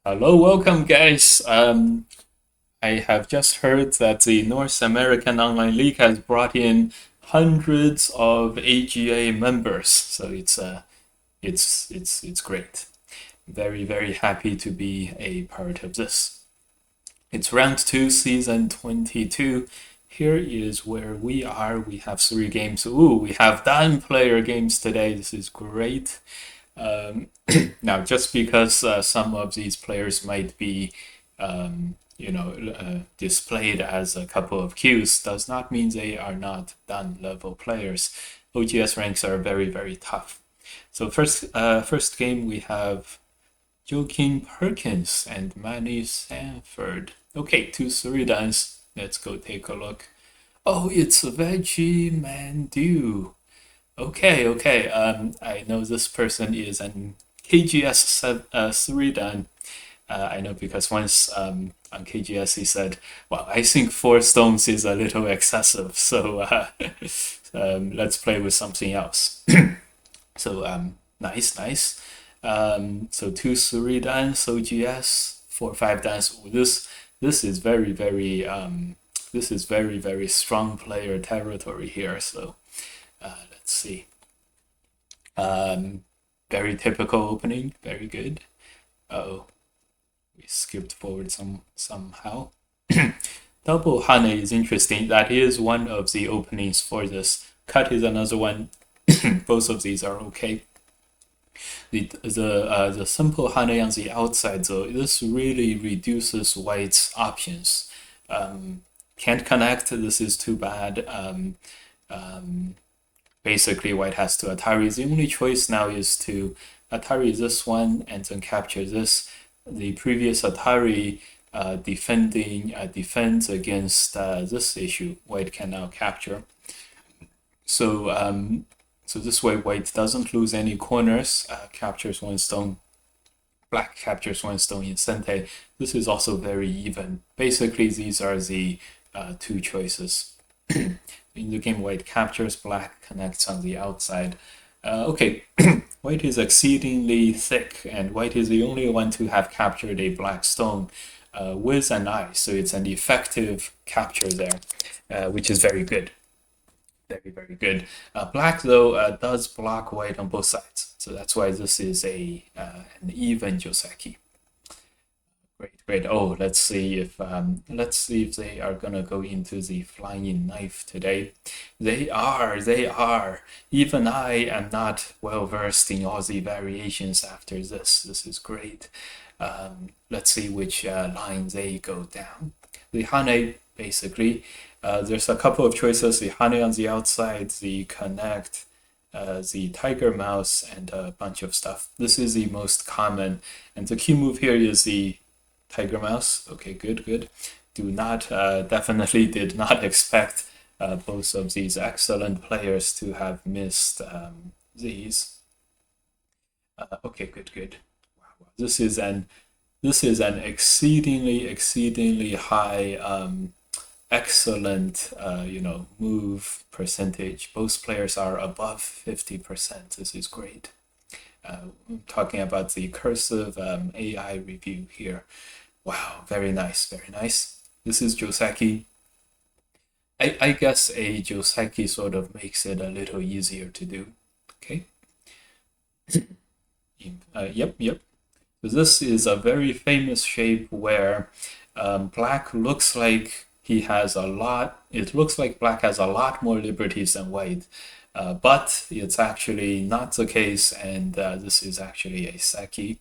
Hello, welcome guys. I have just heard that the North American Online League has brought in hundreds of AGA members, so it's great. Very happy to be a part of this. It's round two, season 22. Here is where we are. We have three games. Ooh, we have 9-player games today. This is great. Um, Now, just because some of these players might be, displayed as a couple of queues, does not mean they are not done level players. OGS ranks are very tough. So first game we have Joaquin Perkins and Manny Sanford. Okay, two Suridans. Let's go take a look. Oh, it's Veggie Mandu. Okay. I know this person is an KGS 3 dan. I know because once on KGS he said, "Well, I think 4 stones is a little excessive, so let's play with something else." So nice. So two 3 dans OGS, 4 5 dans. This is very strong player territory here. So let's see. Um, Very typical opening. Very good. Oh, we skipped forward somehow. Double Hane is interesting. That is one of the openings for this. Cut is another one. Both of these are okay. The simple Hane on the outside though, this really reduces White's options. Can't connect. This is too bad. Basically White has to Atari. The only choice now is to Atari this one and then capture this. The previous Atari defends against this issue. White can now capture. So this way White doesn't lose any corners. Captures 1 stone. Black captures 1 stone in Sente. This is also very even. Basically, these are the two choices. In the game, White captures, Black connects on the outside. Okay, White is exceedingly thick, and White is the only one to have captured a black stone with an eye, so it's an effective capture there, which is very good. Very good. Black, though, does block White on both sides, so that's why this is an even Joseki. Great. Oh, let's see if they are gonna go into the flying knife today. They are. Even I am not well versed in all the variations after this. This is great. Let's see which line they go down. The Hane, basically, there's a couple of choices. The Hane on the outside, the connect, the tiger mouse, and a bunch of stuff. This is the most common, and the key move here is the tiger mouse. Okay, good. Definitely did not expect both of these excellent players to have missed these. Okay, good. Wow. This is an exceedingly high excellent move percentage. Both players are above 50%. This is great. I'm talking about the cursive AI review here. Wow, very nice. This is Joseki. I guess a Joseki sort of makes it a little easier to do. Okay. Yep. So this is a very famous shape where Black looks like he has a lot. It looks like Black has a lot more liberties than White. But it's actually not the case, and this is actually a Seki.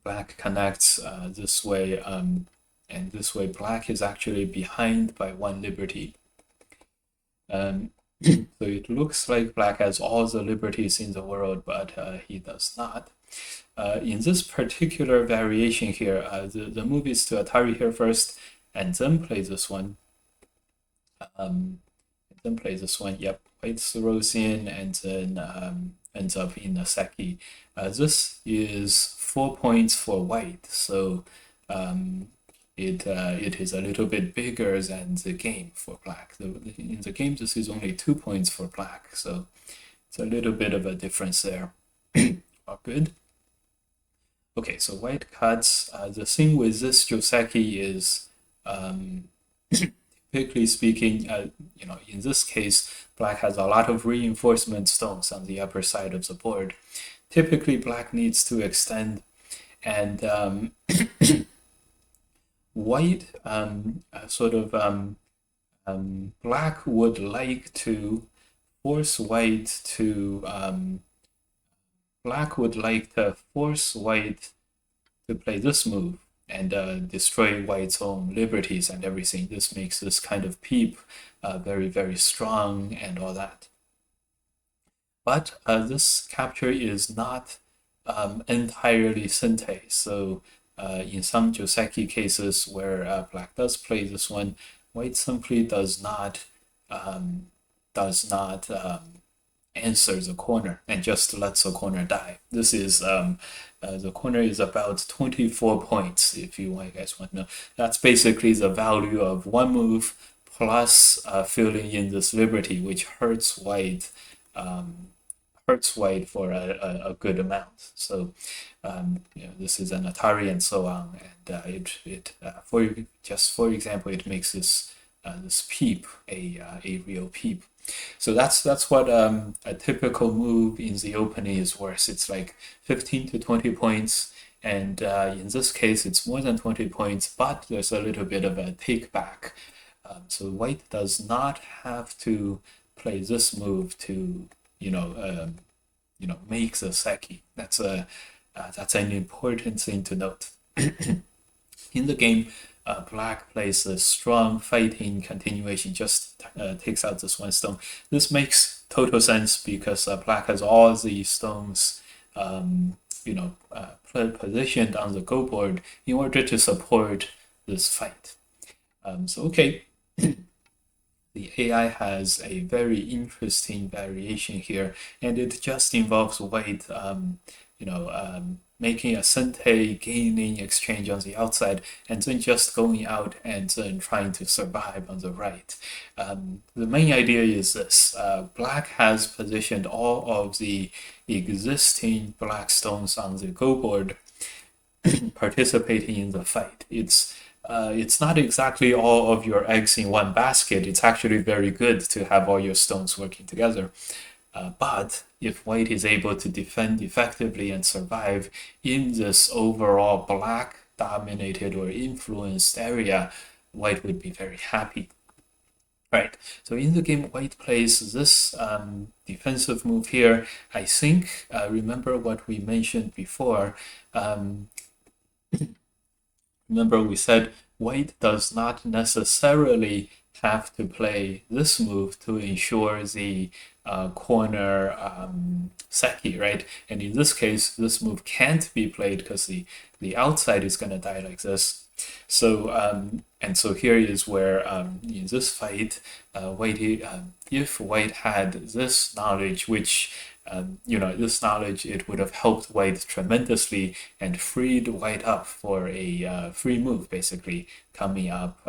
Black connects this way, and this way Black is actually behind by 1 liberty. So it looks like Black has all the liberties in the world, but he does not. In this particular variation here, the move is to Atari here first, and then play this one. Yep, White throws in and then ends up in a Seki. This is 4 points for White, so it is a little bit bigger than the game for Black. In the game, this is only 2 points for Black, so it's a little bit of a difference there. All good. Okay, so white cuts. The thing with this Joseki is, typically speaking, in this case, black has a lot of reinforcement stones on the upper side of the board. Typically, black needs to extend, and white black would like to force white to play this move and destroy white's own liberties and everything. This makes this kind of peep very, very strong and all that. But this capture is not entirely Sente. So in some Joseki cases where black does play this one, white simply does not answer the corner and just lets the corner die. This is the corner is about 24 points, if you guys want to know. That's basically the value of one move plus filling in this liberty, which hurts white for a good amount. So this is an Atari and so on, and for example, it makes this peep a real peep. So that's what a typical move in the opening is worth. It's like 15 to 20 points, and in this case, it's more than 20 points, but there's a little bit of a take back. So white does not have to play this move to make the Seki. That's an important thing to note. In the game, black plays a strong fighting continuation, just takes out this one stone. This makes total sense because black has all these stones positioned on the go board in order to support this fight. So okay, the AI has a very interesting variation here, and it just involves white making a Sente gaining exchange on the outside, and then just going out and then trying to survive on the right. The main idea is this. Black has positioned all of the existing black stones on the go board participating in the fight. It's not exactly all of your eggs in one basket. It's actually very good to have all your stones working together. But if white is able to defend effectively and survive in this overall black dominated or influenced area, white would be very happy. Right, so in the game, white plays this defensive move here. I think, remember what we mentioned before. Remember we said white does not necessarily have to play this move to ensure the corner Seki, right? And in this case, this move can't be played because the outside is going to die like this. So and so here is where in this fight, if white had this knowledge, which this knowledge, it would have helped white tremendously and freed white up for a free move, basically coming up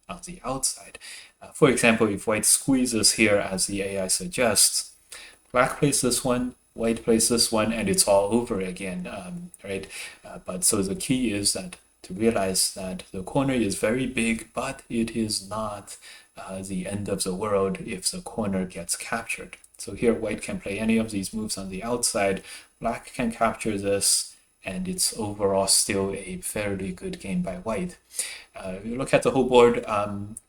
on the outside. For example, if white squeezes here as the AI suggests, black plays this one, white plays this one, and it's all over again, right? But so the key is that to realize that the corner is very big, but it is not the end of the world if the corner gets captured. So here white can play any of these moves on the outside, black can capture this, and it's overall still a fairly good game by white. If you look at the whole board,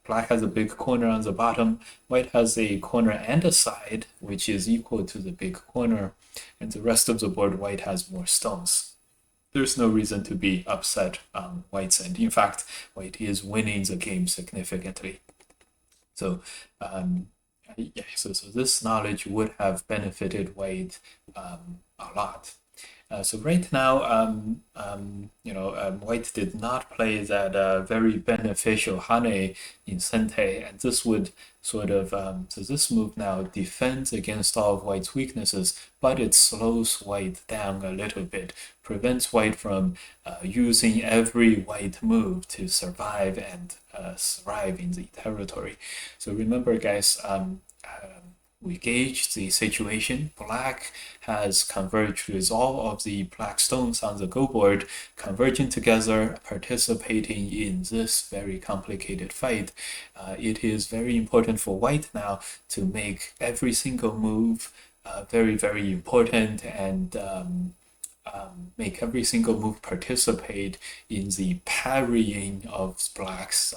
black has a big corner on the bottom, white has a corner and a side, which is equal to the big corner, and the rest of the board, white has more stones. There's no reason to be upset on white's end. In fact, white is winning the game significantly. So so this knowledge would have benefited white a lot. So right now, white did not play that very beneficial Hane in Sente, and this would sort of, so this move now defends against all of white's weaknesses, but it slows white down a little bit, prevents white from using every white move to survive and thrive in the territory. So remember, guys, we gauge the situation. Black has converged with all of the black stones on the Go board, converging together, participating in this very complicated fight. It is very important for white now to make every single move very, very important, and make every single move participate in the parrying of black's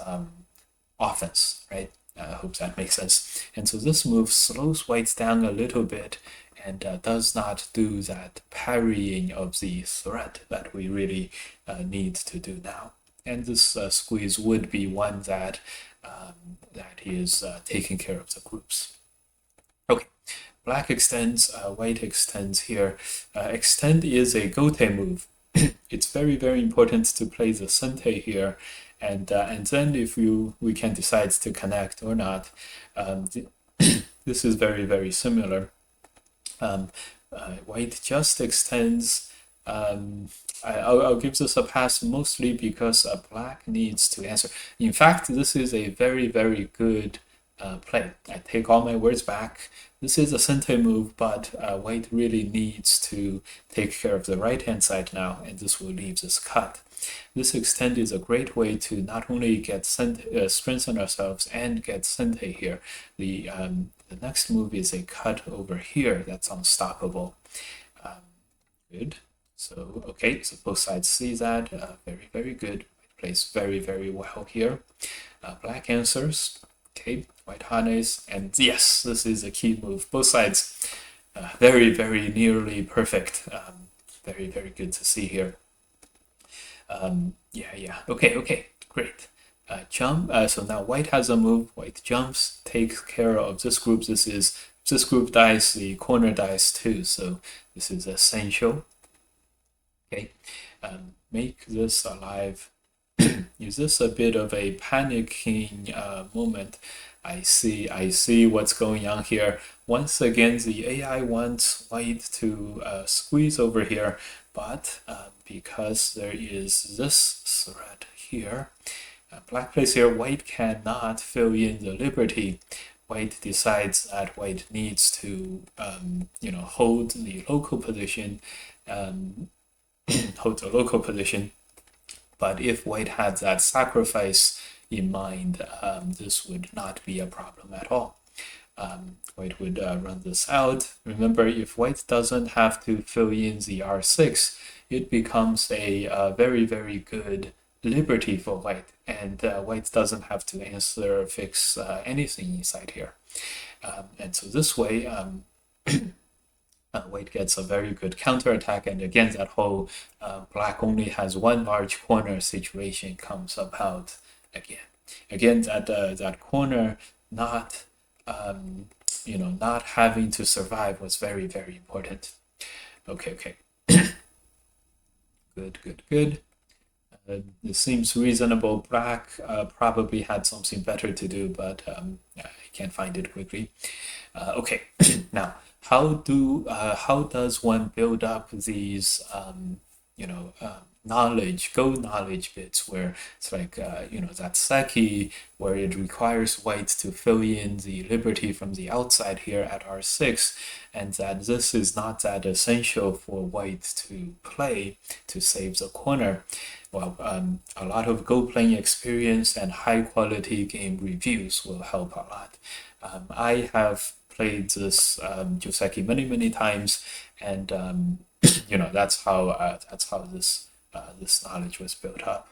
offense, right? I hope that makes sense. And so this move slows whites down a little bit and does not do that parrying of the threat that we really need to do now. And this squeeze would be one that that is taking care of the groups. Okay, black extends, white extends here. Extend is a gote move. It's very, very important to play the sente here, and then if we can decide to connect or not. This is very, very similar. White just extends. I'll give this a pass mostly because black needs to answer. In fact, this is a very, very good play. I take all my words back. This is a sente move, but white really needs to take care of the right-hand side now, and this will leave this cut. This extend is a great way to not only get strengthen ourselves and get sente here. The next move is a cut over here that's unstoppable. Good. So, okay, so both sides see that. Very, very good. White plays very, very well here. Black answers. Okay, white harness, and yes, this is a key move. Both sides very, very nearly perfect. Very, very good to see here. Yeah. Okay, great. Jump. So now white has a move. White jumps, takes care of this group. This group dies, the corner dies too. So this is essential. Okay, make this alive. Is this a bit of a panicking moment? I see what's going on here. Once again, the AI wants white to squeeze over here, but because there is this threat here, black plays here, white cannot fill in the liberty. White decides that white needs to, hold the local position, hold the local position. But if white had that sacrifice in mind, this would not be a problem at all. White would run this out. Remember, if white doesn't have to fill in the R6, it becomes a very, very good liberty for white, and white doesn't have to answer or fix anything inside here. And so this way, white gets a very good counterattack, and again, that whole black only has one large corner situation comes about again. Again, that corner not not having to survive was very, very important. Okay. Good. This seems reasonable. Black probably had something better to do, but I can't find it quickly. Okay, now how does one build up these Go knowledge bits where it's like that Seki where it requires white to fill in the liberty from the outside here at R6, and that this is not that essential for white to play to save the corner. Well, a lot of Go playing experience and high quality game reviews will help a lot. I have played this Joseki many times, and that's how this knowledge was built up.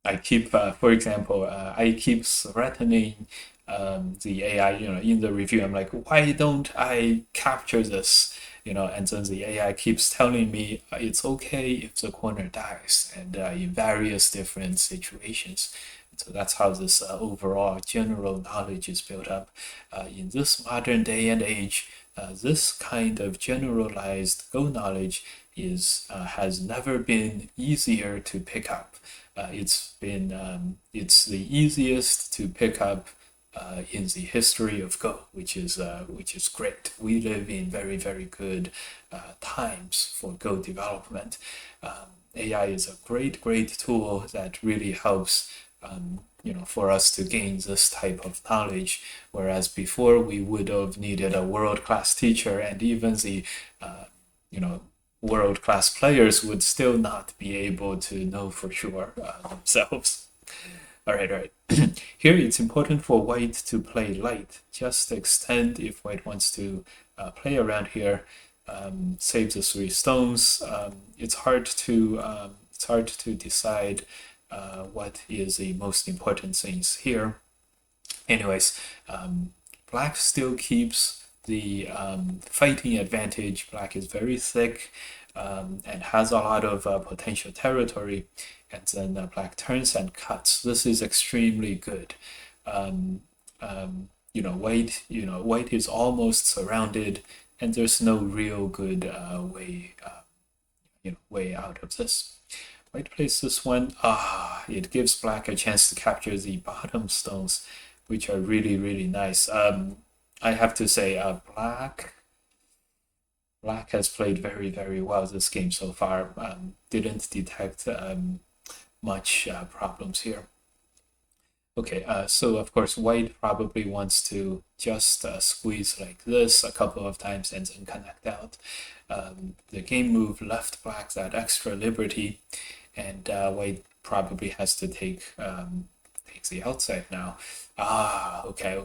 I keep, for example, I keep threatening the AI, in the review. I'm like, why don't I capture this? And then the AI keeps telling me it's okay if the corner dies, and in various different situations. So that's how this overall general knowledge is built up. In this modern day and age, this kind of generalized Go knowledge has never been easier to pick up. It's the easiest to pick up in the history of Go, which is great. We live in very, very good times for Go development. AI is a great tool that really helps for us to gain this type of knowledge, whereas before we would have needed a world-class teacher, and even the world-class players would still not be able to know for sure themselves. All right. Here it's important for white to play light. Just extend if white wants to play around here. Save the 3 stones. It's hard to decide what is the most important things here. Anyways, black still keeps the fighting advantage. Black is very thick and has a lot of potential territory, and then black turns and cuts. This is extremely good. White is almost surrounded, and there's no real good way out of this. White plays this one. It gives black a chance to capture the bottom stones, which are really, really nice. I have to say, black has played very, very well this game so far. Didn't detect much problems here. Okay, so of course white probably wants to just squeeze like this a couple of times and then connect out. The game move left black that extra liberty, and white probably has to take the outside now. Okay.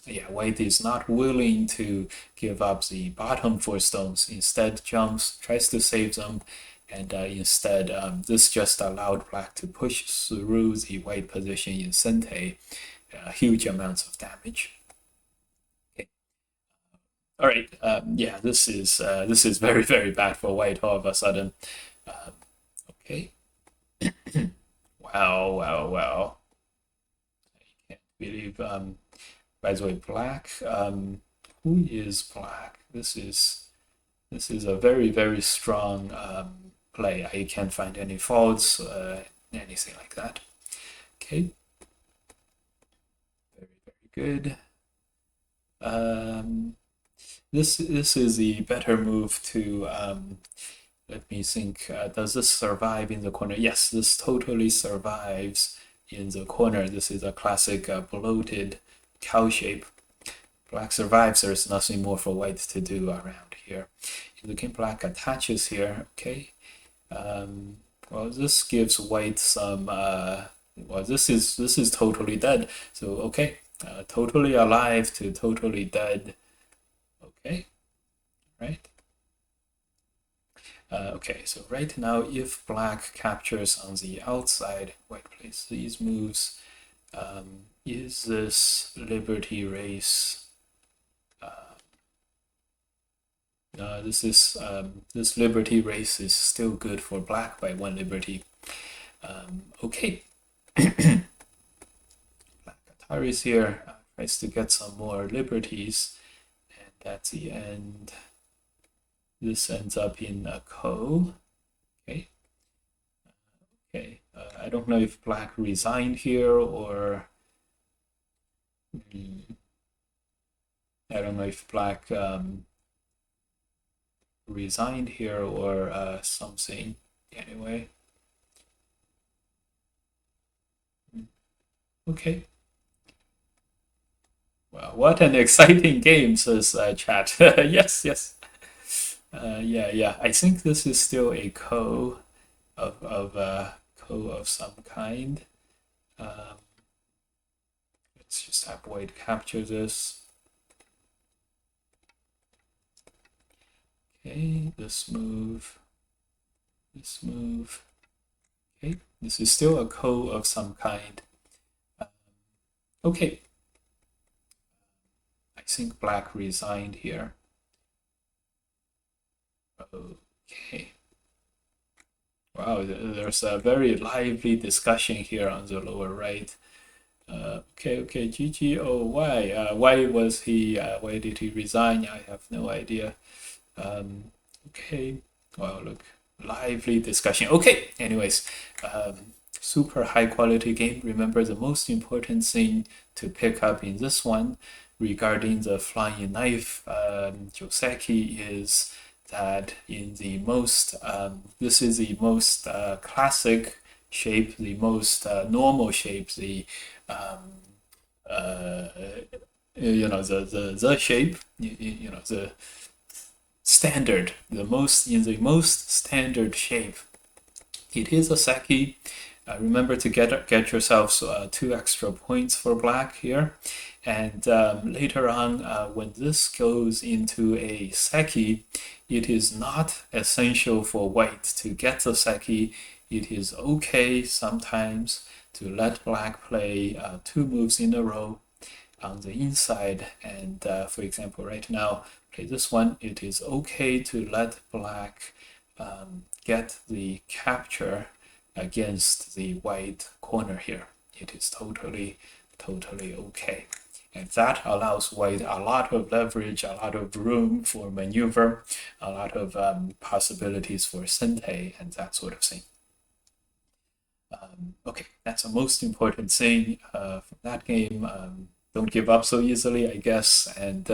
Yeah, white is not willing to give up the bottom 4 stones. Instead jumps, tries to save them, and instead this just allowed black to push through the white position in Sente, huge amounts of damage. Okay. All right, yeah, this is very, very bad for white all of a sudden. Okay. Wow. I can't believe by the way, black, who is black? This is a very, very strong play. I can't find any faults, anything like that. Okay. Very, very good. This is the better move to, let me think, does this survive in the corner? Yes, this totally survives in the corner. This is a classic bloated cow shape. Black survives. There's nothing more for white to do around here. Looking black attaches here. Okay. Well, this gives white some. Well, this is totally dead. So okay, totally alive to totally dead. Okay, right. Okay, so right now, if black captures on the outside, white plays these moves. Is this liberty race? This liberty race is still good for black by 1 liberty. Okay. Black Ataris here tries to get some more liberties, and at the end, this ends up in a ko. Okay. I don't know if black resigned here or I don't know if black resigned here or something. Anyway. Okay. Well, what an exciting game, says chat. Yes. Yeah. I think this is still a ko of some kind. Let's just have white capture this. Okay, this move. Okay, this is still a ko of some kind. Okay. I think black resigned here. Okay. Wow, there's a very lively discussion here on the lower right. Okay, GG. Oh, why? Why was he? Why did he resign? I have no idea. Okay. Well, look, lively discussion. Okay. Anyways, super high quality game. Remember, the most important thing to pick up in this one regarding the flying knife Joseki is that in the most this is the most classic shape, the most normal shape, the the shape, the standard, the most standard shape. It is a Seki. Remember to get yourselves 2 extra points for black here. And later on, when this goes into a Seki, it is not essential for white to get the Seki. It is okay sometimes to let black play 2 moves in a row on the inside. And for example, right now, play this one. It is okay to let black get the capture against the white corner here. It is totally okay. And that allows white a lot of leverage, a lot of room for maneuver, a lot of possibilities for sente and that sort of thing. Okay, that's the most important thing from that game. Don't give up so easily, I guess. And,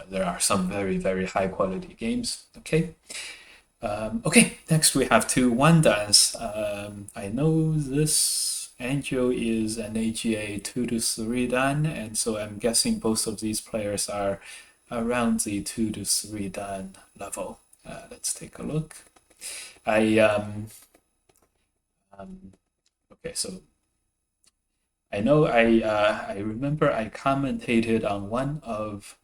there are some very high quality games. Okay. Okay, next we have 2-1 dance. I know this Angel is an AGA 2-3 dan, and so I'm guessing both of these players are around the 2-3 dan level. Let's take a look. Okay, so I know I remember I commentated on one of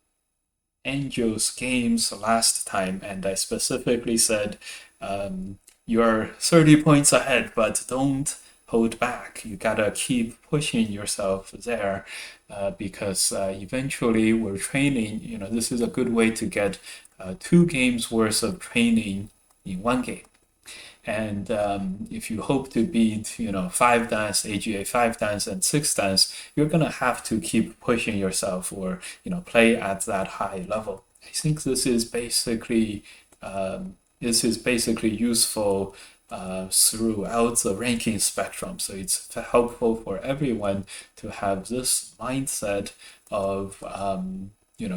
Angel's games last time, and I specifically said, you're 30 points ahead, but don't hold back. You gotta keep pushing yourself there, because eventually we're training. This is a good way to get 2 games worth of training in 1 game. And if you hope to beat, 5 dance, AGA 5 dance, and 6 dance, you're gonna have to keep pushing yourself, or play at that high level. I think this is basically useful throughout the ranking spectrum. So it's helpful for everyone to have this mindset of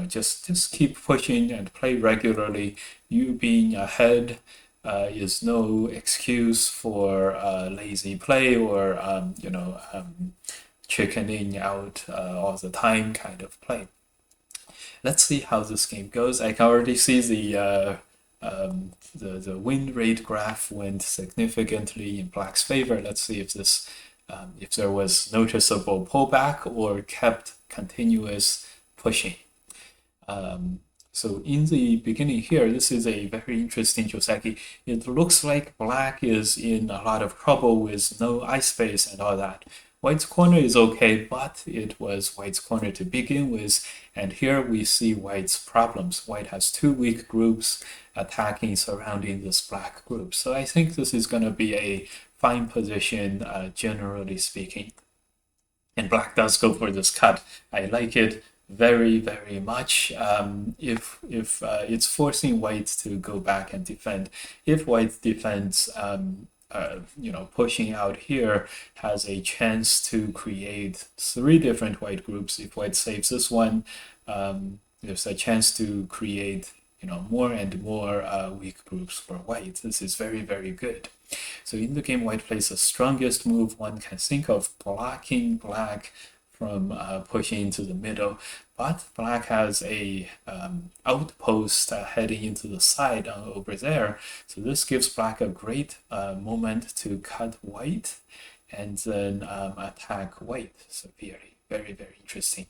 just keep pushing and play regularly. You being ahead is no excuse for lazy play or chickening out all the time kind of play. Let's see how this game goes. I can already see the win rate graph went significantly in black's favor. Let's see if this if there was noticeable pullback or kept continuous pushing. So in the beginning here, this is a very interesting Joseki. It looks like black is in a lot of trouble with no ice space and all that. White's corner is okay, but it was white's corner to begin with. And here we see white's problems. White has 2 weak groups attacking, surrounding this black group. So I think this is going to be a fine position, generally speaking. And black does go for this cut. I like it very much. If it's forcing white to go back and defend. If white defends, pushing out here has a chance to create 3 different white groups. If white saves this one, there's a chance to create more and more weak groups for white. This is very good. So in the game, white plays the strongest move one can think of, blocking black from pushing into the middle, but black has a outpost heading into the side over there. So this gives black a great moment to cut white and then attack white severely. Very interesting.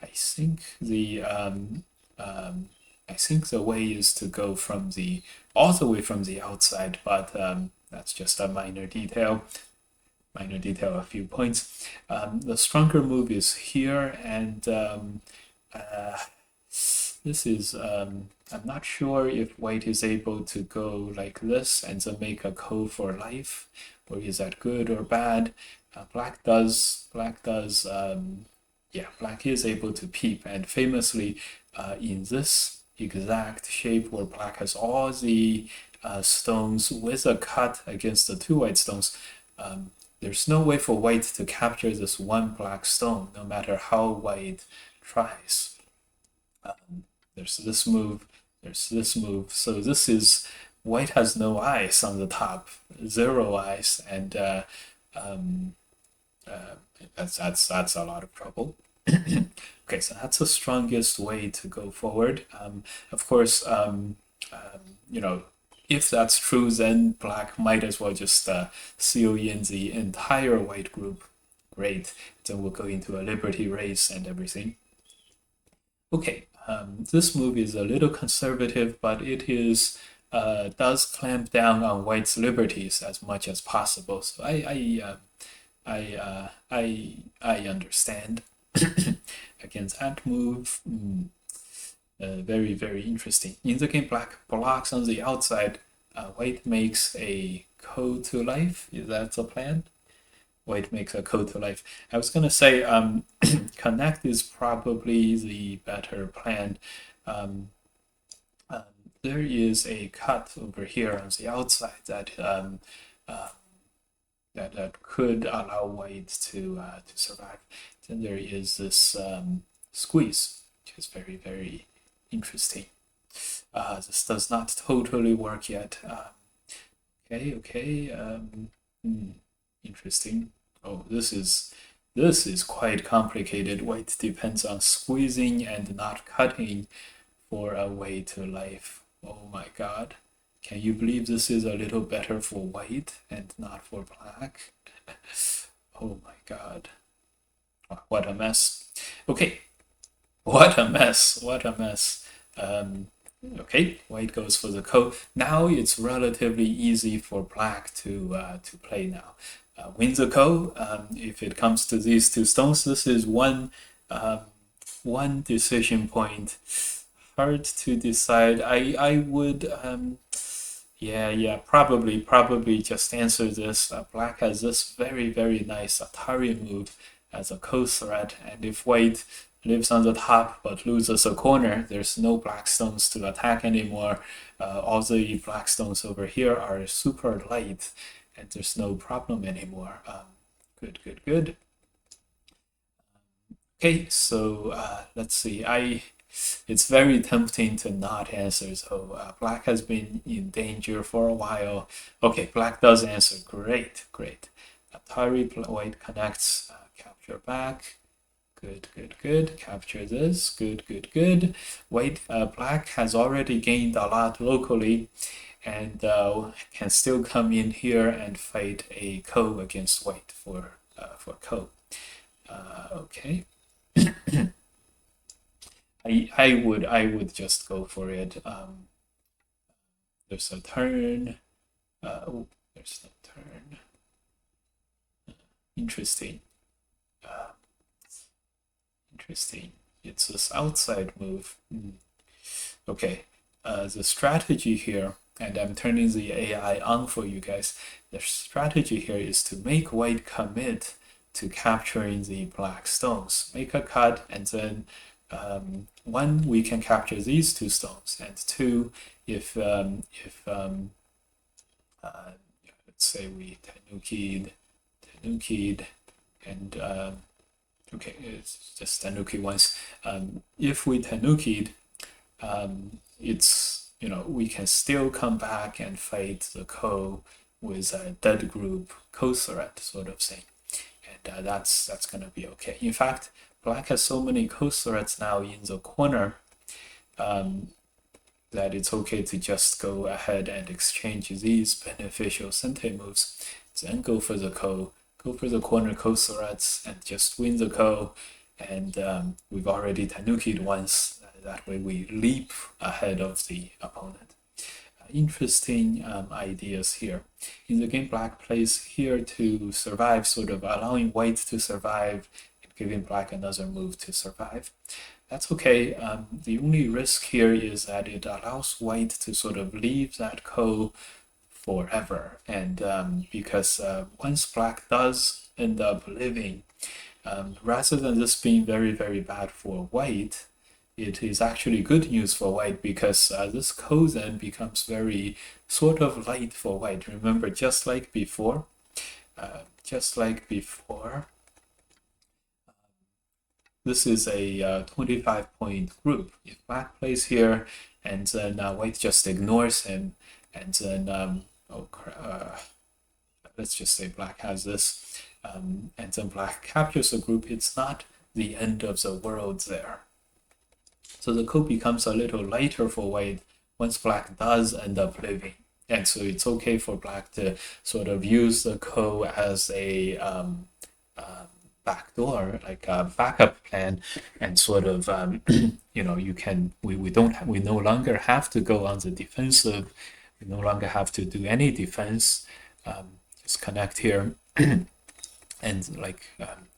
I think the way is to go from all the way from the outside, but that's just a minor detail, a few points. The stronger move is here, and this is, I'm not sure if white is able to go like this and then make a ko for life, or is that good or bad? Black is able to peep, and famously in this exact shape where black has all the stones with a cut against the 2 white stones, there's no way for white to capture this 1 black stone, no matter how white tries. There's this move, so this is white has no eyes on the top, 0 eyes, and that's a lot of trouble. Okay, so that's the strongest way to go forward. Of course, you know, if that's true, then black might as well just seal in the entire white group. Great, then we'll go into a liberty race and everything. Okay, this move is a little conservative, but it is does clamp down on white's liberties as much as possible. So I understand. Against that move, very, very interesting. In the game, black blocks on the outside. White makes a code to life. Is that the plan? White makes a code to life. I was gonna say connect is probably the better plan. There is a cut over here on the outside that that could allow white to survive. Then there is this squeeze, which is very, very interesting. This does not totally work yet. Okay. Interesting. Oh, this is quite complicated. White depends on squeezing and not cutting for a way to life. Oh my god. Can you believe this is a little better for white and not for black? Oh my god. What a mess. Okay. What a mess. What a mess. Okay, white goes for the code. Now it's relatively easy for black to play now. Win the code. If it comes to these two stones, this is one decision point. Hard to decide. I would probably just answer this. Black has this very, very nice Atari move as a code threat, and if white lives on the top but loses a corner, there's no black stones to attack anymore. All the black stones over here are super light, and there's no problem anymore. Good. Okay, so let's see. It's very tempting to not answer. So black has been in danger for a while. Okay, black does answer. Great. Atari, white connects, capture back. Good. Capture this. Good. White, black has already gained a lot locally, and can still come in here and fight a ko against white for ko. Okay. I would just go for it. There's a turn. There's no turn. Interesting. It's this outside move. Okay. The strategy here, and I'm turning the AI on for you guys. The strategy here is to make white commit to capturing the black stones. Make a cut, and then one, we can capture these two stones, and two, if let's say we tanukied, and okay, it's just tanuki once. If we tanukied, it's, we can still come back and fight the ko with a dead group ko threat sort of thing, and that's gonna be okay. In fact, black has so many ko threats now in the corner that it's okay to just go ahead and exchange these beneficial sente moves, then go for the ko, go for the corner ko threats, and just win the ko. And we've already tanukied once. That way we leap ahead of the opponent. Interesting ideas here. In the game, black plays here to survive, sort of allowing white to survive and giving black another move to survive. That's okay. The only risk here is that it allows white to sort of leave that ko forever. And because once black does end up living, rather than this being very, very bad for white, it is actually good news for white, because this ko then becomes very sort of light for white. Remember, just like before, this is a 25-point group. If black plays here and then white just ignores him, and then let's just say black has this, and then black captures the group. It's not the end of the world there. So the code becomes a little lighter for white once black does end up living. And so it's okay for black to sort of use the code as a backdoor, like a backup plan, and sort of you know, we no longer have to go on the defensive. We no longer have to do any defense. Just connect here, and like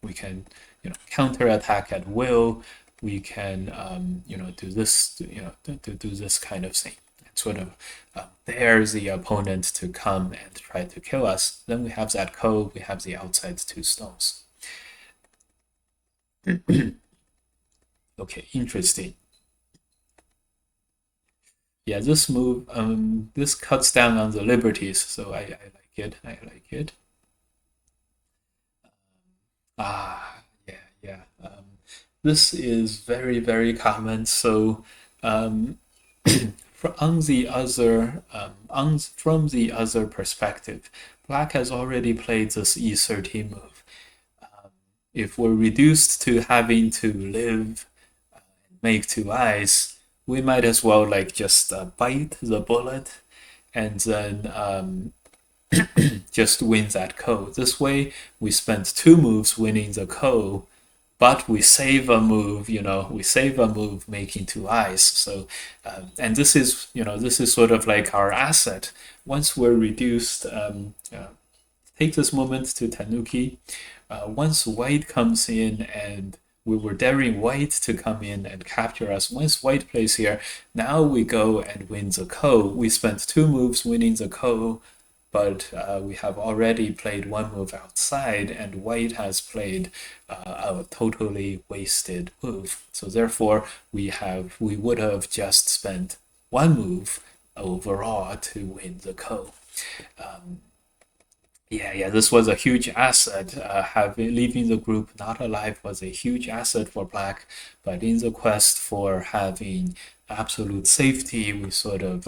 we can, you know, counterattack at will. We can you know, do this, you know, do this kind of thing. Sort of dares the opponent to come and try to kill us. Then we have that code. We have the outside 2 stones. Okay, interesting. Yeah, this move, this cuts down on the liberties, so I like it. I like it. Yeah. This is very, very common. So, from the other perspective, black has already played this E13 move. If we're reduced to having to live and make 2 eyes, we might as well like just bite the bullet and then just win that code. This way, we spend 2 moves winning the code, but we save a move, you know, we save a move making 2 eyes. So, and this is, you know, this is sort of like our asset. Once we're reduced, take this moment to Tanuki. Once white comes in and we were daring white to come in and capture us. Once white plays here, now we go and win the ko. We spent 2 moves winning the ko, but we have already played 1 move outside, and white has played a totally wasted move. So therefore, we would have just spent 1 move overall to win the ko. Yeah, this was a huge asset. Leaving the group not alive was a huge asset for black, but in the quest for having absolute safety, we sort of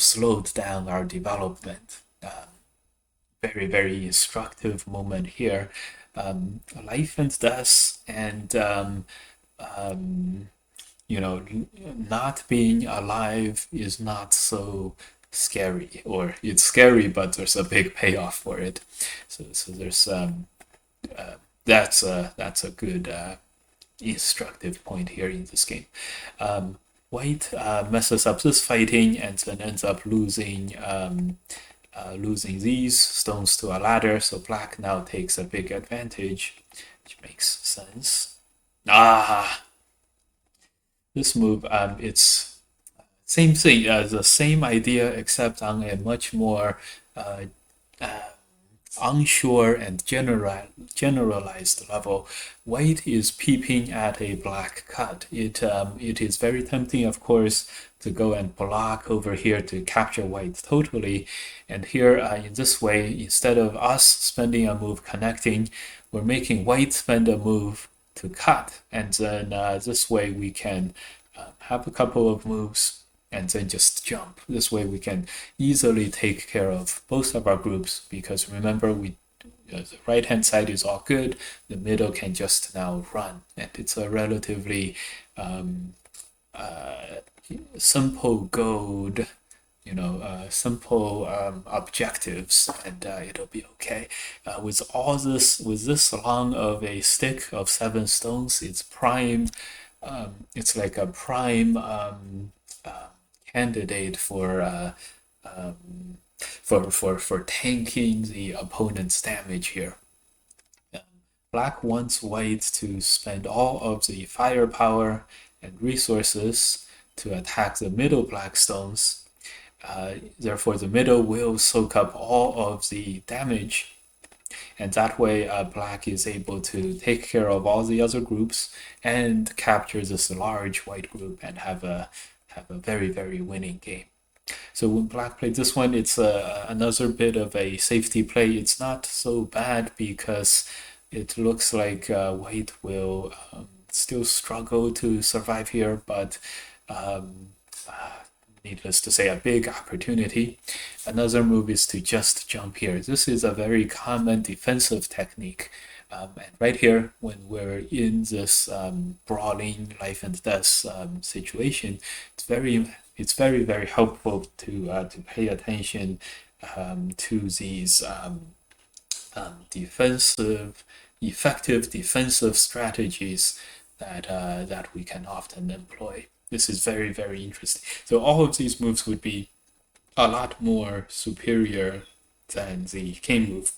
slowed down our development. Very, very instructive moment here. Life and death, and you know, not being alive is not so scary, or it's scary, but there's a big payoff for it. So there's that's a good instructive point here in this game. White messes up this fighting and then ends up losing these stones to a ladder. So black now takes a big advantage, which makes sense. This move, it's same thing, the same idea, except on a much more unsure and generalized level. White is peeping at a black cut. It is very tempting, of course, to go and block over here to capture white totally. And here, in this way, instead of us spending a move connecting, we're making white spend a move to cut. And then this way we can have a couple of moves and then just jump. This way we can easily take care of both of our groups, because remember, the right hand side is all good, the middle can just now run, and it's a relatively simple gold, you know, simple objectives, and it'll be okay. With all this, with this long of a stick of 7 stones, it's prime. It's like a prime candidate for tanking the opponent's damage here. Black wants white to spend all of the firepower and resources to attack the middle black stones. Therefore, the middle will soak up all of the damage, and that way black is able to take care of all the other groups and capture this large white group and have a very, very winning game. So when black played this one, it's another bit of a safety play. It's not so bad because it looks like white will still struggle to survive here, but needless to say, a big opportunity. Another move is to just jump here. This is a very common defensive technique. And right here, when we're in this brawling life and death situation, it's very helpful to pay attention to these effective defensive strategies that we can often employ. This is very interesting. So all of these moves would be a lot more superior than the king move.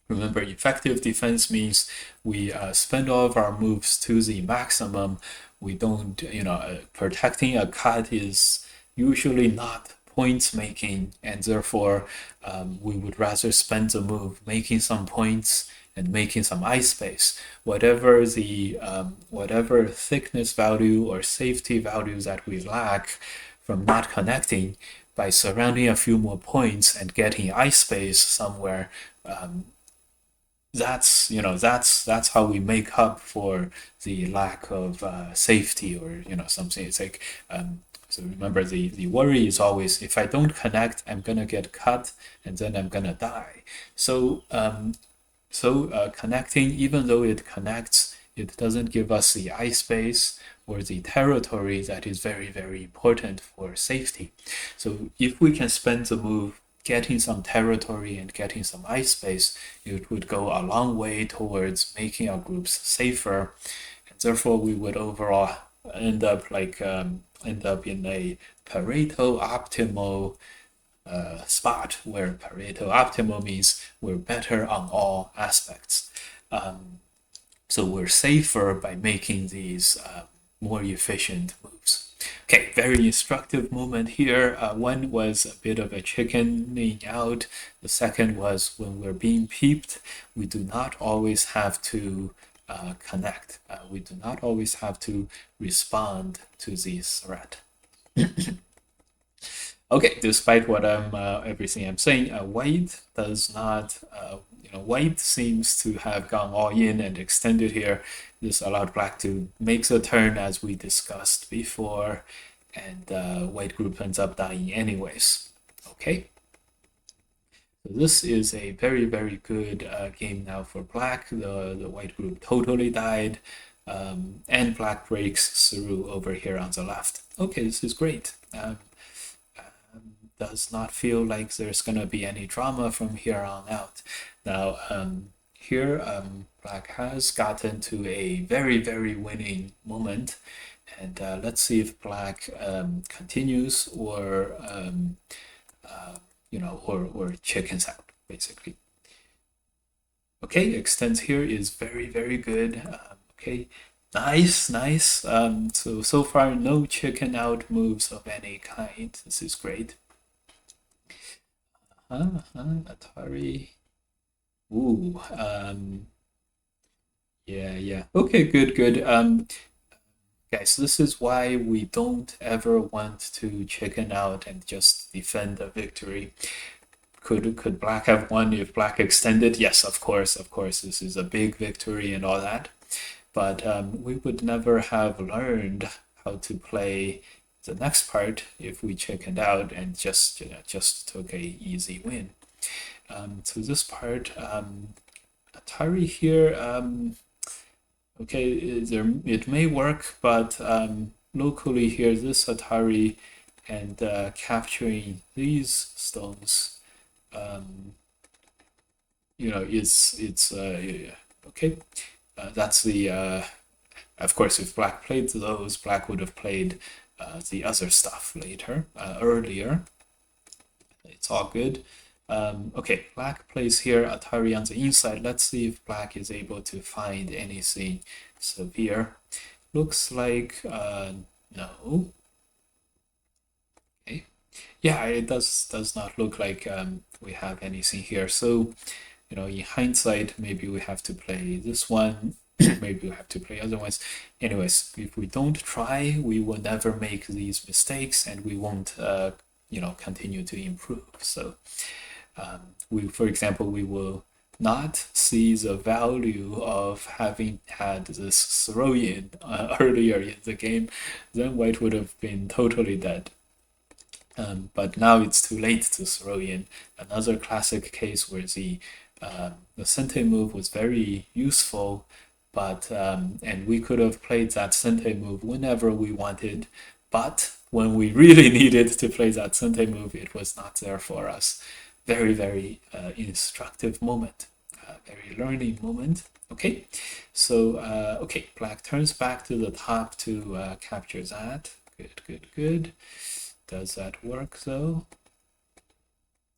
Remember, effective defense means we spend all of our moves to the maximum. We don't, protecting a cut is usually not points making, and therefore we would rather spend the move making some points and making some ice space. Whatever thickness value or safety value that we lack from not connecting, by surrounding a few more points and getting ice space somewhere, that's how we make up for the lack of safety or something. It's like so remember, the worry is always, if I don't connect, I'm gonna get cut and then I'm gonna die. So connecting, even though it connects, it doesn't give us the ice space or the territory that is very important for safety. So if we can spend the move getting some territory and getting some ice space, it would go a long way towards making our groups safer, and therefore we would overall end up in a Pareto optimal spot, where Pareto optimal means we're better on all aspects. So we're safer by making these more efficient moves. Okay, very instructive moment here. One was a bit of a chickening out. The second was when we're being peeped, we do not always have to connect. We do not always have to respond to this threat. Okay, despite what everything I'm saying, White does not. White seems to have gone all in and extended here. This allowed Black to make the turn as we discussed before, and White group ends up dying anyways. Okay. So this is a very good game now for Black. The White group totally died, and Black breaks through over here on the left. Okay, this is great. Does not feel like there's gonna be any drama from here on out. Now here Black has gotten to a very winning moment, and let's see if Black continues or or chickens out, basically. Okay, extends here is very good. Okay, nice. So far no chicken out moves of any kind. This is great. Atari. Ooh, yeah. Okay, good. Guys, this is why we don't ever want to chicken out and just defend a victory. Could Black have won if Black extended? Yes, of course. This is a big victory and all that. But we would never have learned how to play the next part if we chickened out and just took a easy win. So this part, Atari here, okay, it may work, but locally here, this Atari and capturing these stones, it's okay. That's the of course, if Black played those, Black would have played the other stuff earlier. It's all good. Okay, Black plays here, Atari on the inside. Let's see if Black is able to find anything severe. Looks like no. Okay, yeah, it does not look like we have anything here. So, in hindsight, maybe we have to play this one. Maybe we have to play other ones. Anyways, if we don't try, we will never make these mistakes, and we won't, continue to improve. So, for example, we will not see the value of having had this throw-in earlier in the game, then white would have been totally dead. But now it's too late to throw in. Another classic case where the sente move was very useful, but and we could have played that sente move whenever we wanted, but when we really needed to play that sente move, it was not there for us. Very, very instructive moment, very learning moment. Okay, so okay, black turns back to the top to capture that. Good, good, good. Does that work though?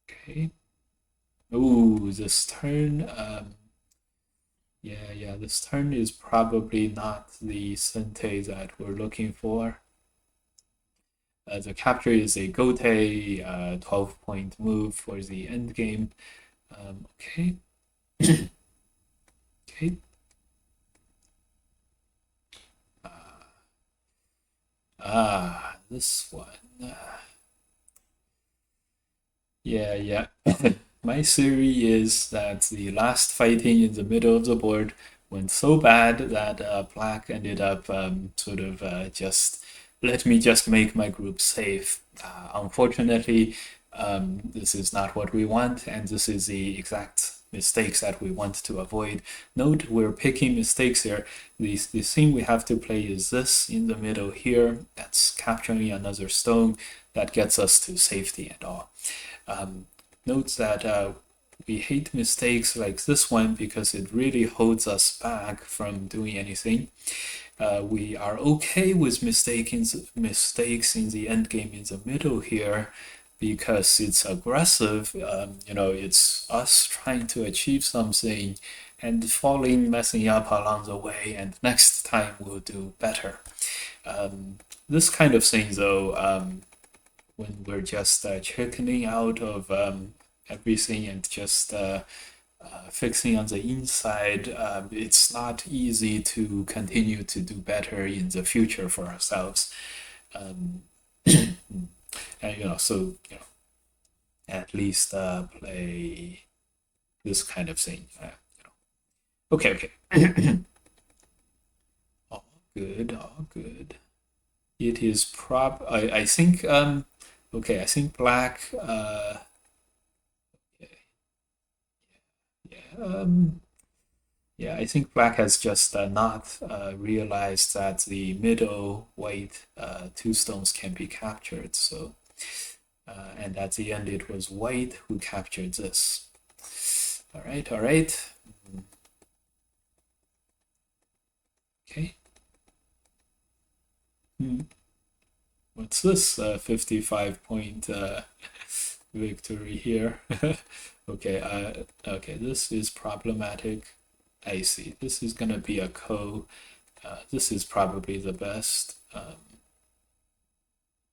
Okay. Ooh, this turn. Yeah, this turn is probably not the sente that we're looking for. The capture is a gote, 12-point move for the end game. Okay. Okay. This one. Yeah. My theory is that the last fighting in the middle of the board went so bad that black ended up sort of just let me just make my group safe. Unfortunately, this is not what we want, and this is the exact mistakes that we want to avoid. Note we're picking mistakes here. The thing we have to play is this in the middle here. That's capturing another stone that gets us to safety and all. Note that we hate mistakes like this one because it really holds us back from doing anything. We are okay with mistakes in the end game in the middle here because it's aggressive. It's us trying to achieve something and falling, messing up along the way, and next time we'll do better. This kind of thing, though, when we're just chickening out of everything and just fixing on the inside, it's not easy to continue to do better in the future for ourselves. And so at least play this kind of thing. Okay. All good. It is I think okay, I think black yeah, I think black has just not realized that the middle white two stones can be captured. So, and at the end, it was white who captured this. All right. Okay. What's this 55-point victory here? Okay, this is problematic. I see. This is gonna be a ko. This is probably the best.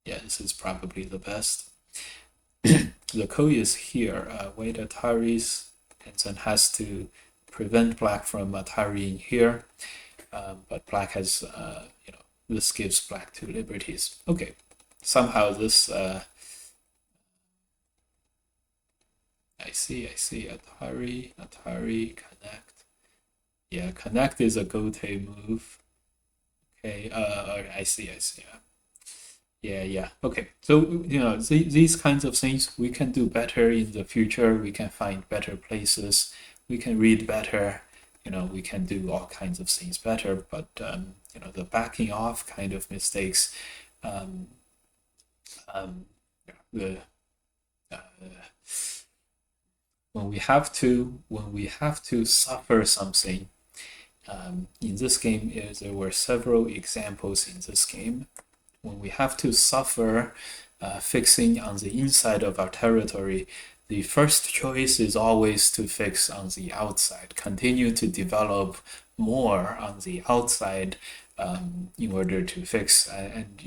Yeah, this is probably the best. The ko is here. White Ataris, and then has to prevent black from Ataring here. But black has, this gives black two liberties. Okay, somehow this. I see. Atari, connect. Yeah, connect is a gote move. Okay, I see. Yeah. Okay, so these kinds of things we can do better in the future. We can find better places. We can read better. We can do all kinds of things better. But the backing off kind of mistakes. When we have to suffer something. In this game, there were several examples in this game. When we have to suffer fixing on the inside of our territory, the first choice is always to fix on the outside, continue to develop more on the outside in order to fix. And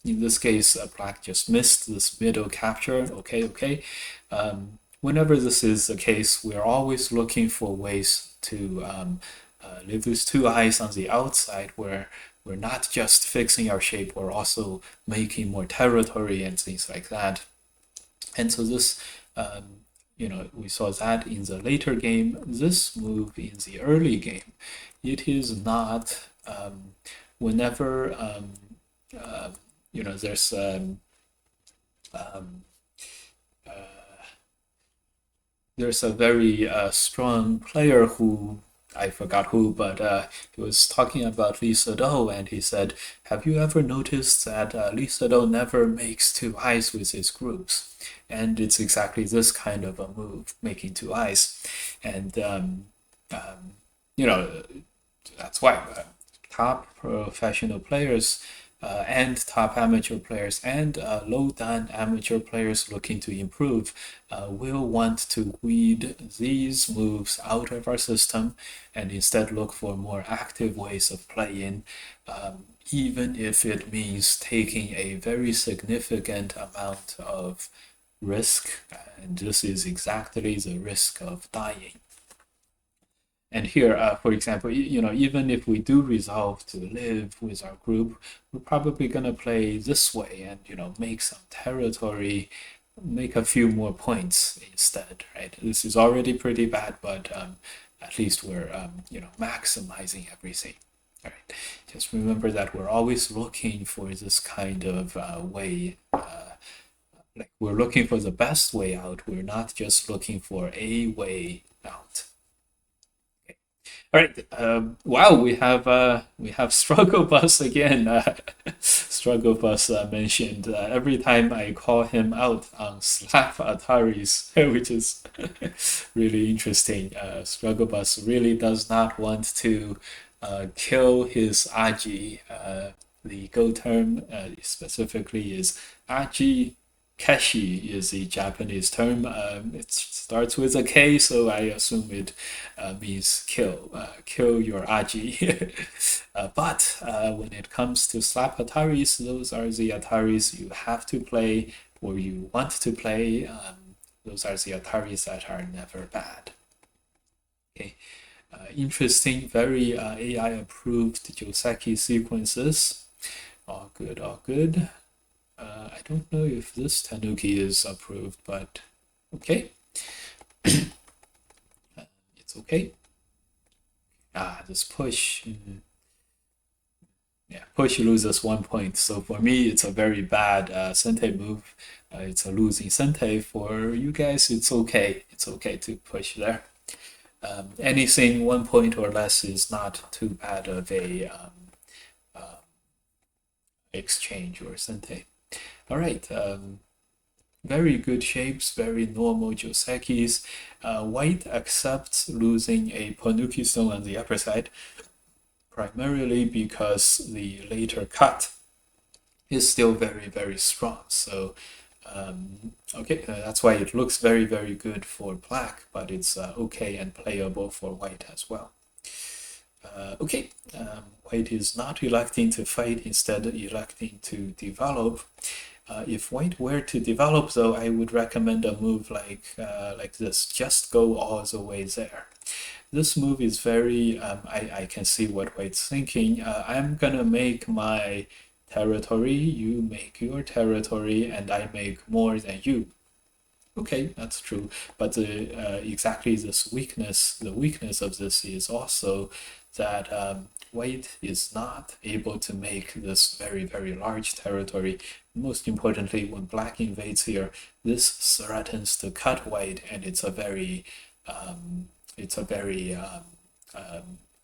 in this case, black just missed this middle capture. Okay. Whenever this is the case, we're always looking for ways to live with two eyes on the outside, where we're not just fixing our shape, we're also making more territory and things like that. And so this we saw that in the later game. This move in the early game, it is not. Whenever there's um, there's a very strong player who I forgot who, but he was talking about Lee Sedol, and he said, "Have you ever noticed that Lee Sedol never makes two eyes with his groups?" And it's exactly this kind of a move, making two eyes, and um, you know that's why top professional players and top amateur players and low-dan amateur players looking to improve will want to weed these moves out of our system and instead look for more active ways of playing, even if it means taking a very significant amount of risk. And this is exactly the risk of dying. And here, for example, even if we do resolve to live with our group, we're probably going to play this way and, make some territory, make a few more points instead, right? This is already pretty bad, but at least we're, maximizing everything. All right. Just remember that we're always looking for this kind of way. Like we're looking for the best way out. We're not just looking for a way out. All right. Wow, we have Struggle Bus again. Struggle Bus mentioned every time I call him out on Slap Ataris, which is really interesting. Struggle Bus really does not want to kill his Aji. The Go term specifically is Aji Keshi is the Japanese term. It starts with a K, so I assume it means kill, kill your Aji. But when it comes to slap Ataris, those are the Ataris you have to play or you want to play. Those are the Ataris that are never bad. Okay. Interesting, very AI approved Joseki sequences. All good, all good. I don't know if this Tanuki is approved, but okay. It's okay. This push. Yeah, push loses 1 point. So for me, it's a very bad Sente move. It's a losing Sente. For you guys, it's okay. It's okay to push there. Anything 1 point or less is not too bad of a exchange or Sente. All right, very good shapes, very normal Josekis. White accepts losing a Panuki stone on the upper side, primarily because the later cut is still very, very strong. So, okay, that's why it looks very, very good for black, but it's okay and playable for white as well. Okay, white is not electing to fight, instead electing to develop. If white were to develop, though, I would recommend a move like this. Just go all the way there. This move is very, I can see what white's thinking. I'm gonna make my territory, you make your territory, and I make more than you. Okay, that's true. But exactly this weakness, the weakness of this is also that white is not able to make this very, very large territory. Most importantly, when black invades here, this threatens to cut white, and it's a very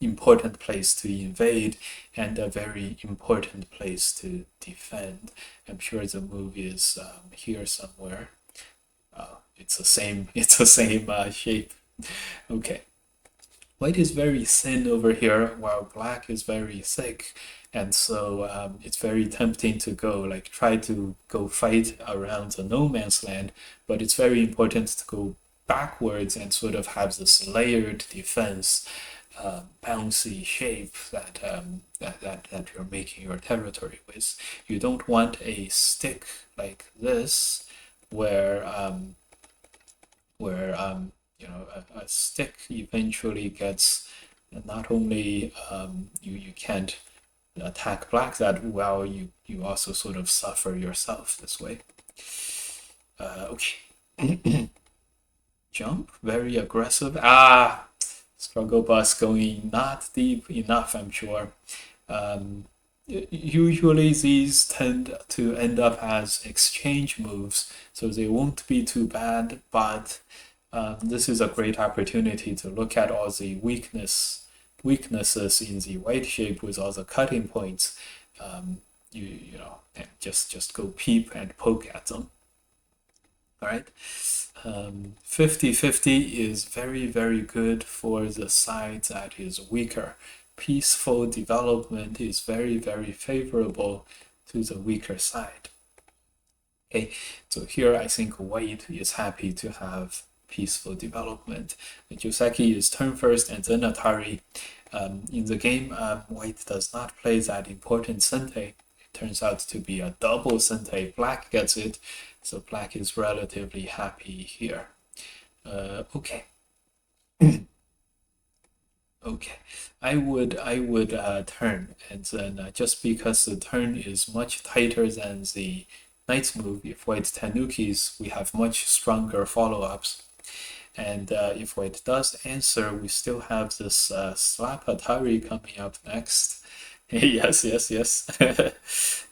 important place to invade and a very important place to defend. I'm sure the move is here somewhere. It's the same. It's the same shape. Okay. White is very thin over here, while black is very thick, and so it's very tempting to try to go fight around the no man's land. But it's very important to go backwards and sort of have this layered defense, bouncy shape that you're making your territory with. You don't want a stick like this, where a stick eventually gets not only you can't attack black that well, you also sort of suffer yourself this way. Okay. Jump, very aggressive. Struggle bus going not deep enough, I'm sure. Um, Usually these tend to end up as exchange moves, so they won't be too bad, but this is a great opportunity to look at all the weaknesses in the white shape with all the cutting points. You know, and just go peep and poke at them. All right. 50-50 is very, very good for the side that is weaker. Peaceful development is very, very favorable to the weaker side. Okay, so here I think white is happy to have peaceful development. Joseki is turn first and then Atari. In the game, white does not play that important Sente. It turns out to be a double Sente. Black gets it, so black is relatively happy here. Okay. Okay, I would turn, and then just because the turn is much tighter than the knight's move, if white tanukis, we have much stronger follow-ups. And if white does answer, we still have this slap Atari coming up next. Yes, yes, yes.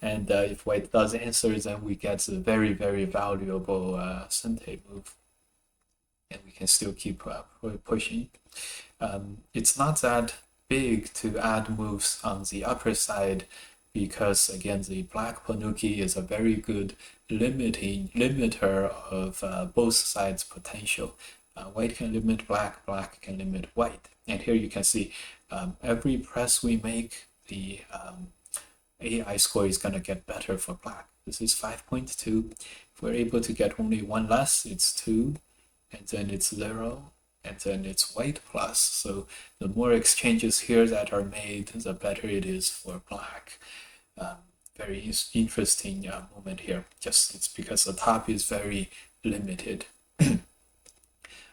And if white does answer, then we get the very, very valuable Sente move. And we can still keep pushing. It's not that big to add moves on the upper side because again the black Panuki is a very good limiter of both sides potential. White can limit black, black can limit white. And here you can see every press we make, the AI score is going to get better for black. This is 5.2. If we're able to get only one less, it's 2, and then it's 0, and then it's white plus. So the more exchanges here that are made, the better it is for black. Very interesting moment here. Just it's because the top is very limited.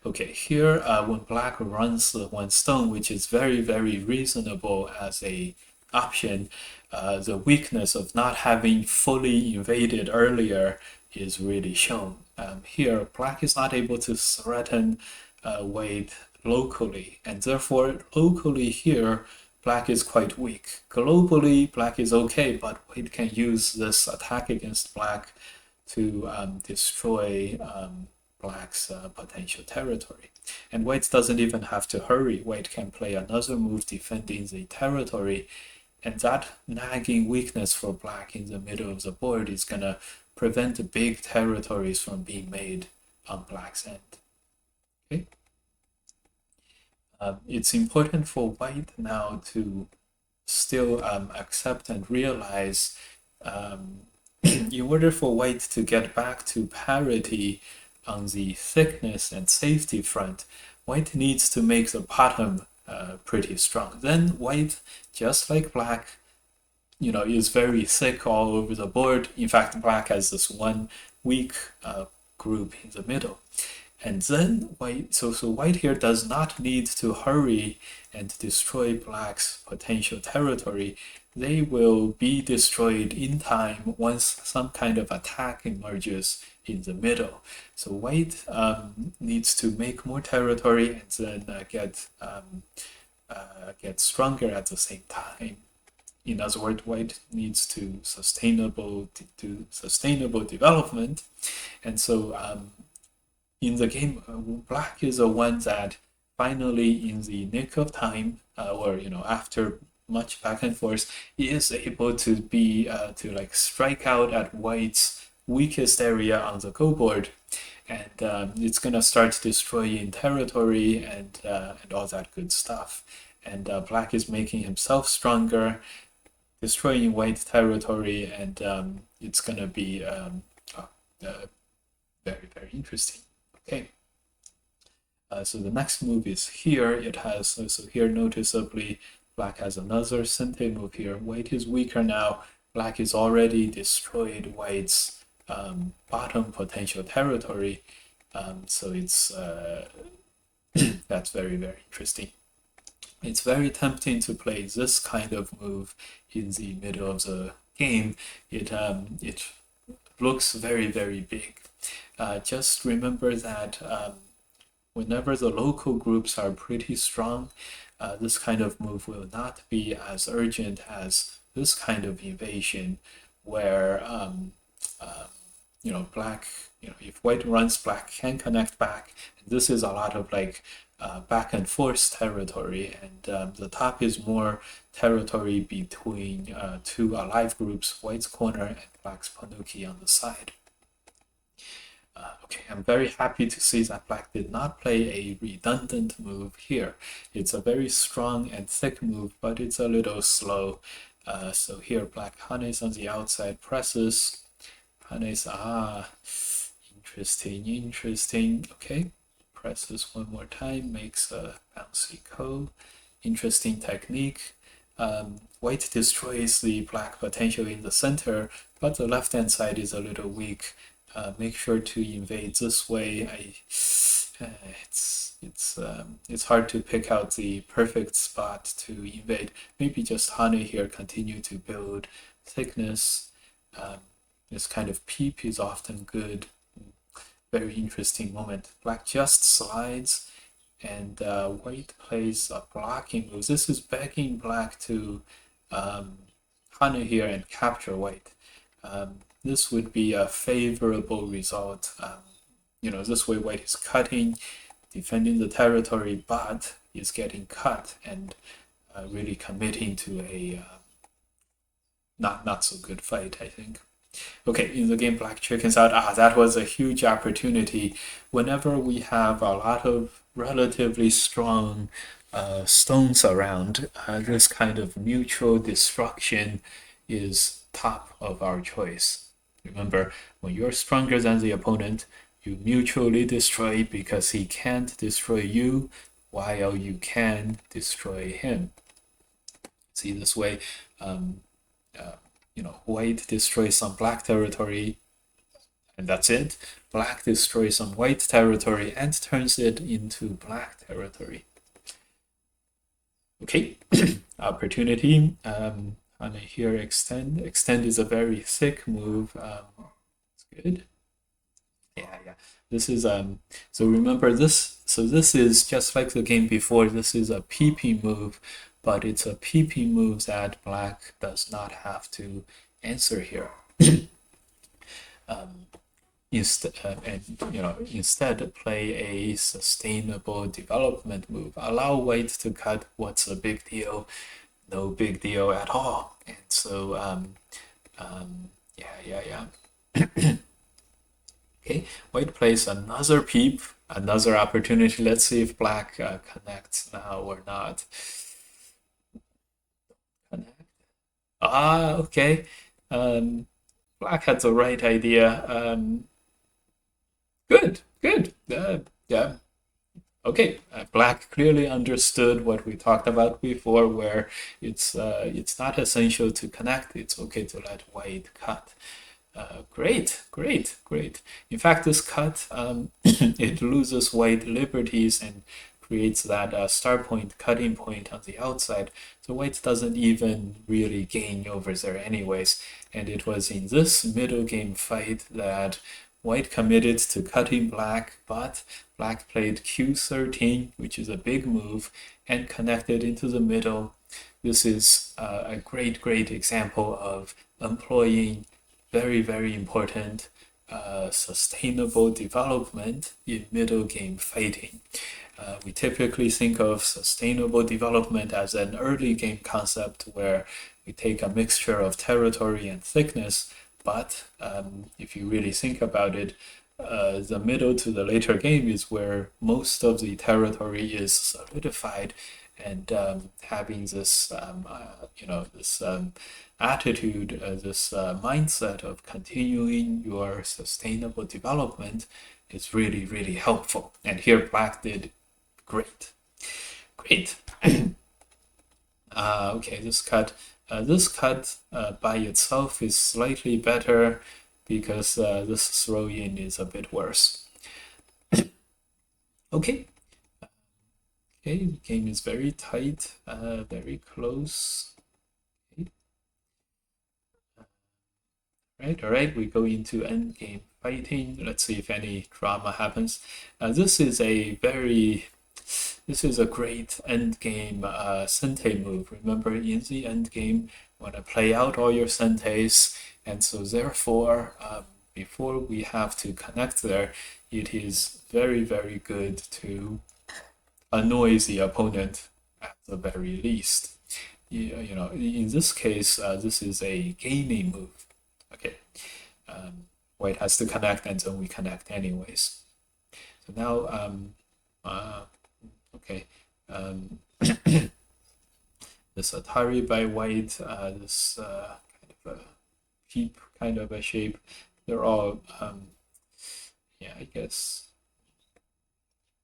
Okay, here when black runs one stone, which is very, very reasonable as a option, the weakness of not having fully invaded earlier is really shown. Here, black is not able to threaten white locally, and therefore locally here, black is quite weak. Globally, black is okay, but white can use this attack against black to destroy black's potential territory. And white doesn't even have to hurry. White can play another move defending the territory, and that nagging weakness for black in the middle of the board is going to prevent the big territories from being made on black's end. Okay. It's important for white now to still accept and realize in order for white to get back to parity on the thickness and safety front, white needs to make the bottom pretty strong. Then white, just like black, you know, is very thick all over the board. In fact, black has this one weak group in the middle. And then white, so white here does not need to hurry and destroy black's potential territory. They will be destroyed in time once some kind of attack emerges in the middle. So white needs to make more territory and then get stronger at the same time. In other words, white needs to sustainable development, and so in the game, black is the one that finally, in the nick of time, or you know, after much back and forth, is able to be to like strike out at white's weakest area on the go board, and it's gonna start destroying territory and all that good stuff. And black is making himself stronger, destroying white territory, and it's gonna be very, very interesting. Okay. So the next move is here. It has, so here noticeably, black has another Sente move here. White is weaker now. Black is already destroyed white's bottom potential territory. So it's, that's very, very interesting. It's very tempting to play this kind of move in the middle of the game. It looks very, very big. Just remember that whenever the local groups are pretty strong, this kind of move will not be as urgent as this kind of invasion, where black, if white runs, black can connect back. This is a lot of like back and forth territory, and the top is more territory between two alive groups, white's corner and black's Panuki on the side. Okay, I'm very happy to see that black did not play a redundant move here. It's a very strong and thick move, but it's a little slow. So here black Hanes on the outside presses. Hanes, interesting. Okay, presses one more time, makes a bouncy ko. Interesting technique. White destroys the black potential in the center, but the left-hand side is a little weak. Make sure to invade this way. It's hard to pick out the perfect spot to invade. Maybe just Hane here, continue to build thickness. This kind of peep is often good. Very interesting moment. Black just slides, and white plays a blocking move. This is begging black to Hane here and capture white. This would be a favorable result. This way white is cutting, defending the territory, but is getting cut and really committing to a not so good fight, I think. Okay, in the game black chickens out. That was a huge opportunity. Whenever we have a lot of relatively strong stones around, this kind of mutual destruction is top of our choice. Remember, when you're stronger than the opponent, you mutually destroy because he can't destroy you while you can destroy him. See, this way, white destroys some black territory, and that's it. Black destroys some white territory and turns it into black territory. Okay, opportunity. And here extend. Extend is a very thick move. It's good. Yeah. This is so remember this. So this is just like the game before. This is a PP move, but it's a PP move that black does not have to answer here. Instead play a sustainable development move. Allow white to cut. What's a big deal? No big deal at all. And so yeah. Okay, white plays another peep, another opportunity. Let's see if black connects now or not. Connect. Okay. Black had the right idea. Good. Yeah. Okay, black clearly understood what we talked about before, where it's not essential to connect. It's okay to let white cut. Great. In fact, this cut it loses white liberties and creates that star point, cutting point on the outside. So white doesn't even really gain over there anyways. And it was in this middle game fight that white committed to cutting black, but black played Q13, which is a big move, and connected into the middle. This is a great example of employing very important sustainable development in middle game fighting. We typically think of sustainable development as an early game concept where we take a mixture of territory and thickness, but if you really think about it, the middle to the later game is where most of the territory is solidified, and having this this attitude, this mindset of continuing your sustainable development is really helpful. And here black did great. Okay, this cut by itself is slightly better because this throw-in is a bit worse. Okay, the game is very tight, very close. Okay. All right, we go into endgame fighting. Let's see if any drama happens. This is a great end game sentei move. Remember, in the end game, you want to play out all your senteis, and so therefore, before we have to connect there, it is very, very good to annoy the opponent at the very least. You know, in this case, this is a gaming move. Okay, white has to connect, and then we connect anyways. So now, okay, this Atari by white, this kind of a peep kind of a shape. They're all, yeah, I guess.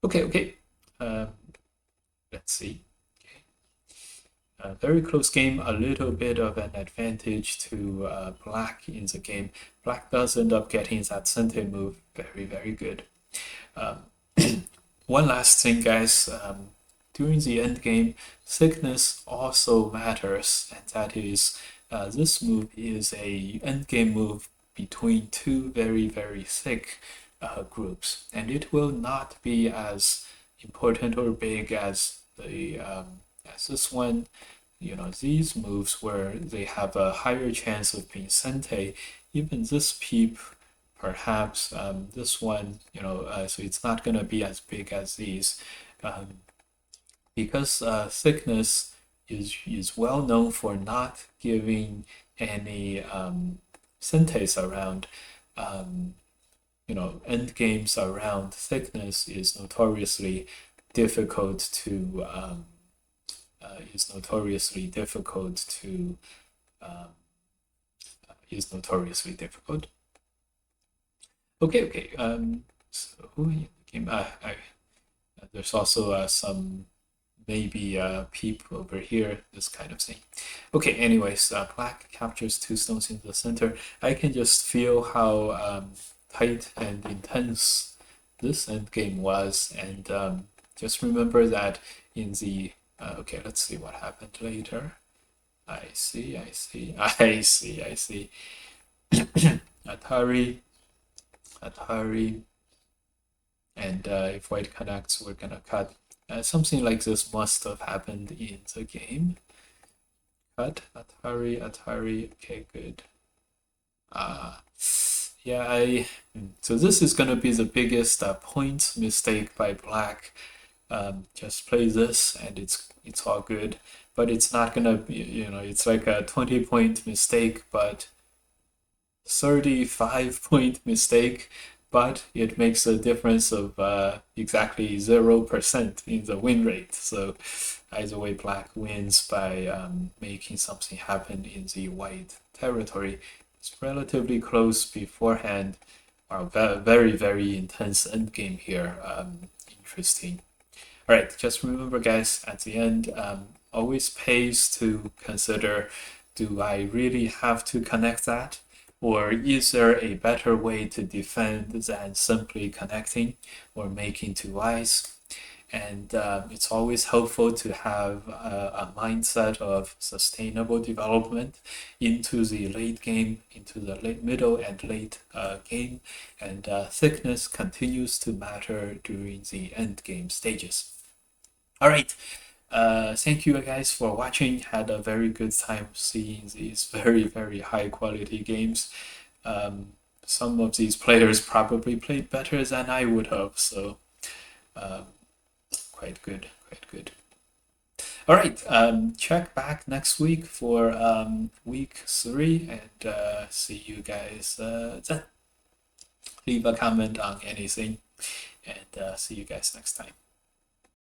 Okay. Let's see. Very close game, a little bit of an advantage to black in the game. Black does end up getting that sentei move. Very, very good. One last thing, guys. During the end game, thickness also matters, and that is this move is a end game move between two very, very thick groups, and it will not be as important or big as the as this one. You know, these moves where they have a higher chance of being sentei, even this peep, perhaps this one, you know, so it's not going to be as big as these, because thickness is well known for not giving any senteis around. You know, end games around thickness is notoriously difficult to is notoriously difficult. Okay. So there's also some maybe peep over here, this kind of thing. Okay. Anyways, black captures two stones in the center. I can just feel how tight and intense this endgame was, and just remember that in the okay, let's see what happened later. I see. Atari, and if white connects, we're gonna cut. Something like this must have happened in the game. Cut, Atari, okay, good. Yeah, so this is gonna be the biggest point mistake by black. Just play this and it's all good, but it's not gonna be, you know, it's like a 20-point mistake, but 35-point mistake, but it makes a difference of exactly 0% in the win rate. So either way, black wins by making something happen in the white territory. It's relatively close beforehand. Wow, very, very intense endgame here. Interesting. All right, just remember, guys, at the end, always pays to consider, do I really have to connect that? Or is there a better way to defend than simply connecting or making two eyes? And it's always helpful to have a mindset of sustainable development into the late game, into the middle and late game. And thickness continues to matter during the end game stages. All right. Thank you guys for watching. Had a very good time seeing these very, very high quality games. Some of these players probably played better than I would have, so quite good. All right, check back next week for week 3, and see you guys then. Leave a comment on anything, and see you guys next time.